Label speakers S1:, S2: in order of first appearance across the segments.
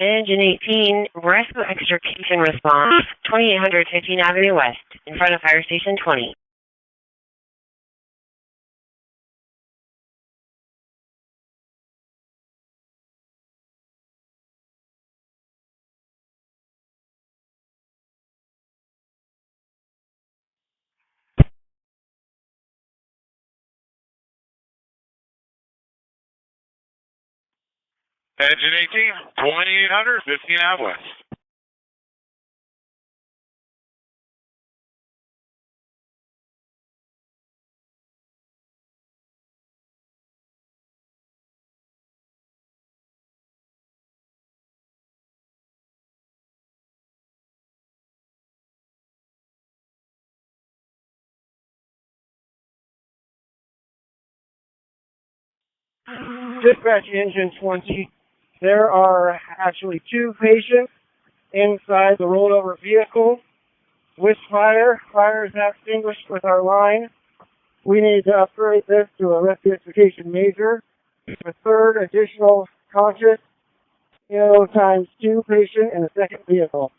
S1: Engine 18, rescue extrication response, 2800 15th Avenue West, in front of Fire Station 20.
S2: Engine 18, 2800 15th Ave West.
S3: Dispatch Engine 20, there are actually 2 patients inside the rolled over vehicle with fire. Fire is not extinguished with our line. We need to upgrade this to a rescue extrication major. A third additional conscious, times 2 patient in the second vehicle.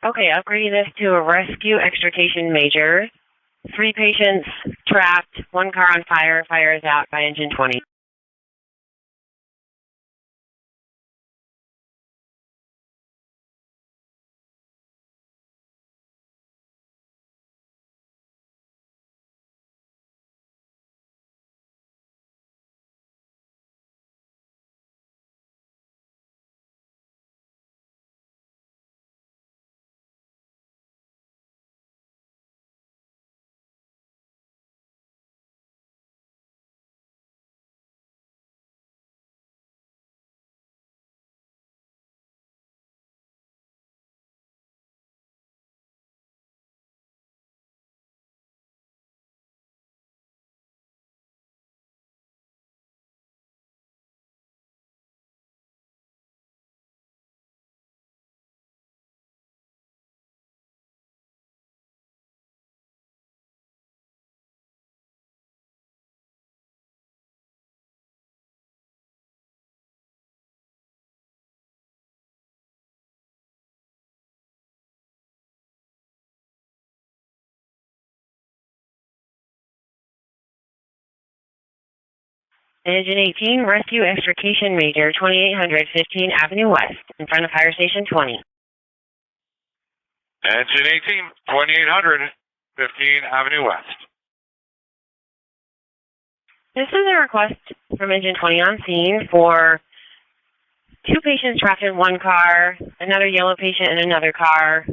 S1: Okay, upgrading this to a rescue extrication major. 3 patients trapped, 1 car on fire. Fire is out by engine 20. Engine 18, rescue extrication major, 2800 15th Avenue West, in front of Fire Station 20.
S2: Engine 18, 2800 15th Avenue West.
S1: This is a request from engine 20 on scene for 2 patients trapped in 1 car, another yellow patient in another car.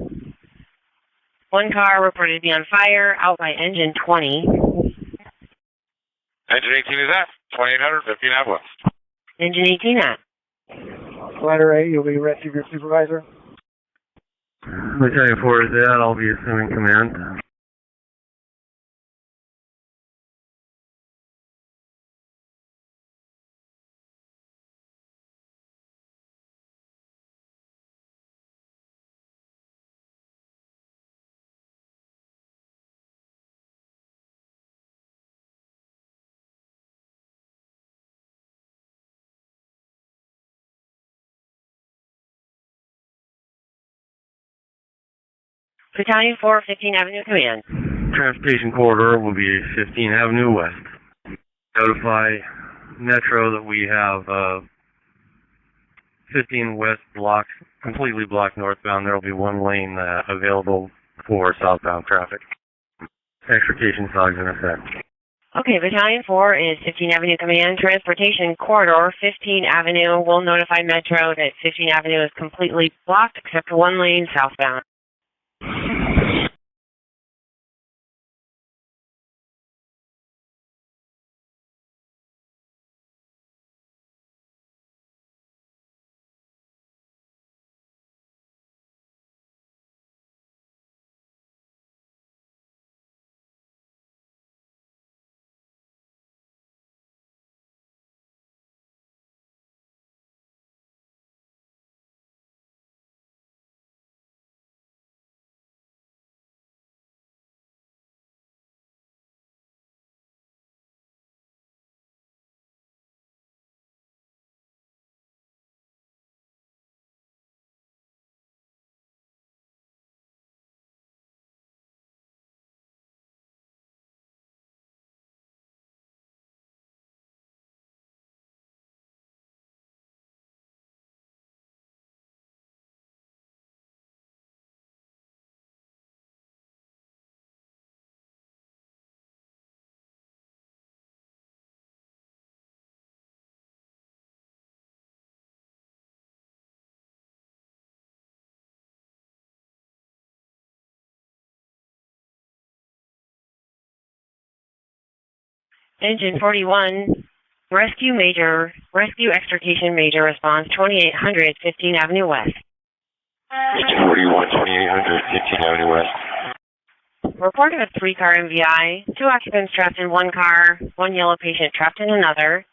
S1: 1 car reported to be on fire, out by engine 20.
S2: Engine 18 is at 2800 15th Ave West.
S1: Engine 18 at.
S3: Ladder A, you'll be rescue group supervisor.
S4: Battalion 4 is that. I'll be assuming command.
S1: Battalion 4, 15th Avenue Command.
S4: Transportation corridor will be 15th Avenue West. Notify Metro that we have 15 West blocked, completely blocked northbound. There will be 1 lane available for southbound traffic. Extrication signs in effect.
S1: Okay, Battalion 4 is 15th Avenue Command. Transportation corridor, 15th Avenue. We'll notify Metro that 15th Avenue is completely blocked except for 1 lane southbound. Engine 41, rescue extrication major response, 2800 15 Avenue West.
S4: Engine 41, 2800, 15 Avenue West.
S1: Report of a 3-car MVI, 2 occupants trapped in one car, 1 yellow patient trapped in another.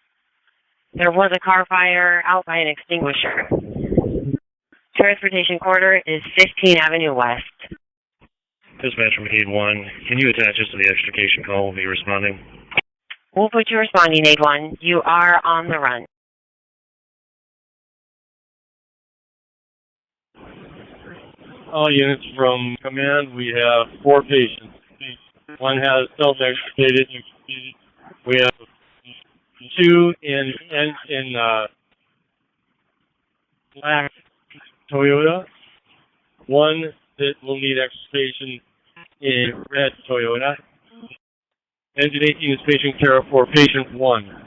S1: There was a car fire out by an extinguisher. Transportation corridor is 15 Avenue West.
S4: Dispatch from Aid 1, can you attach us to the extrication call? We'll be responding.
S1: We'll put you responding, Aid 1. You are on the run.
S3: All units from command, we have 4 patients. One has self-extricated. We have 2 in black Toyota. 1 that will need extrication in red Toyota. Engine 18 is patient care for patient 1.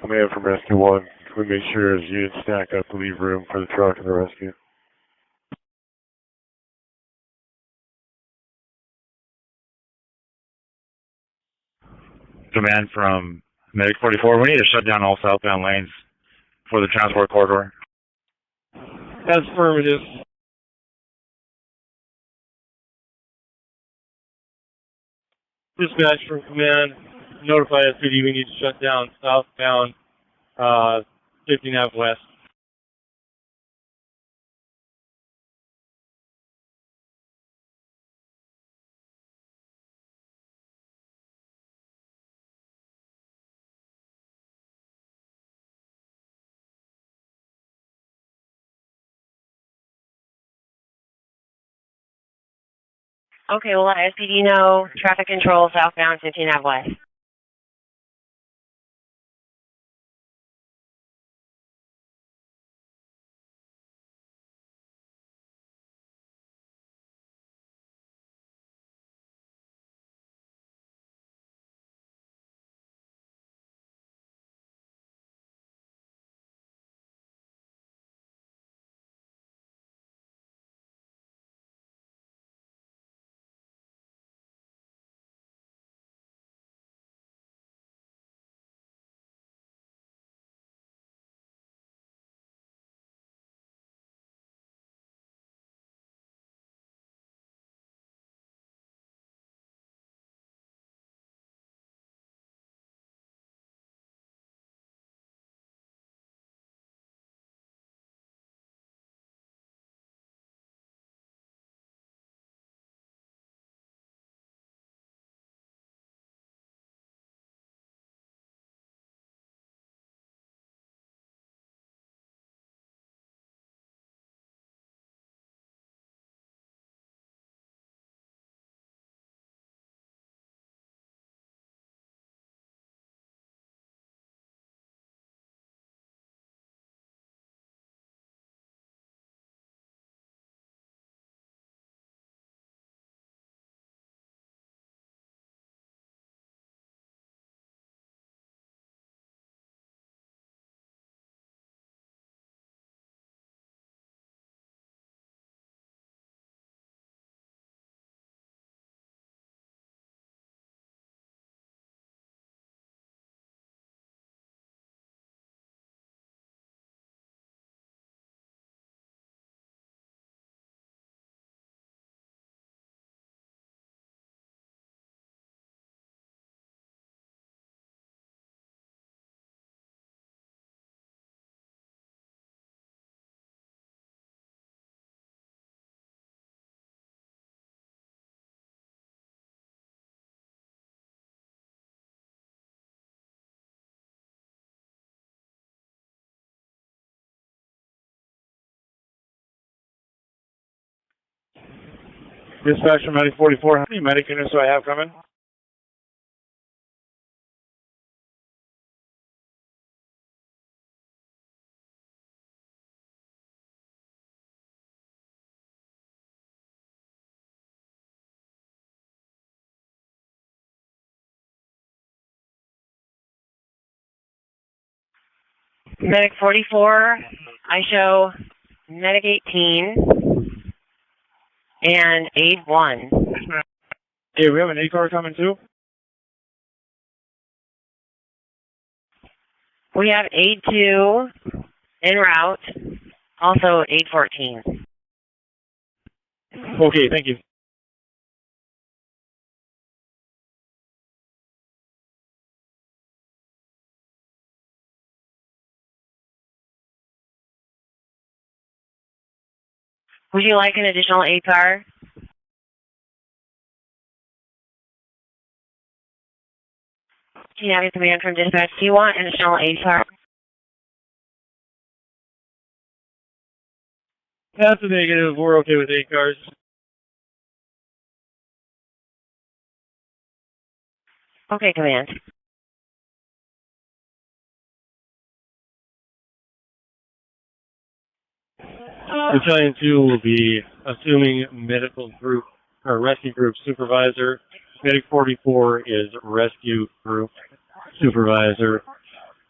S5: Command from Rescue 1, can we make sure as units stack up to leave room for the truck and the rescue?
S2: Command from Medic 44, we need to shut down all southbound lanes for the transport corridor.
S3: That's affirmative. Dispatch from command, notify SFD we need to shut down southbound 15 Ave West.
S1: Okay, we'll let SPD know. Traffic control southbound 15 Ave West.
S2: Dispatch from Medic 44, how many medic units do I have coming?
S1: Medic 44, I show Medic 18 and Aid 1.
S2: Hey, we have an A car coming too?
S1: We have Aid 2 en route, also Aid 14.
S2: Okay, thank you.
S1: Would you like an additional aid car? Do you have a command from dispatch? Do you want an additional aid car?
S3: That's a negative. We're okay with 8 cars.
S1: Okay, command.
S3: Battalion 2 will be assuming medical group or rescue group supervisor. Medic 44 is rescue group supervisor.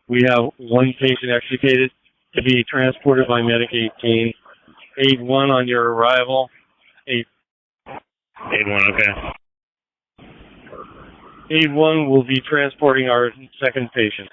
S3: We have 1 patient extricated to be transported by Medic 18. Aid 1 on your arrival.
S2: Aid 1, okay.
S3: Aid 1 will be transporting our 2nd patient.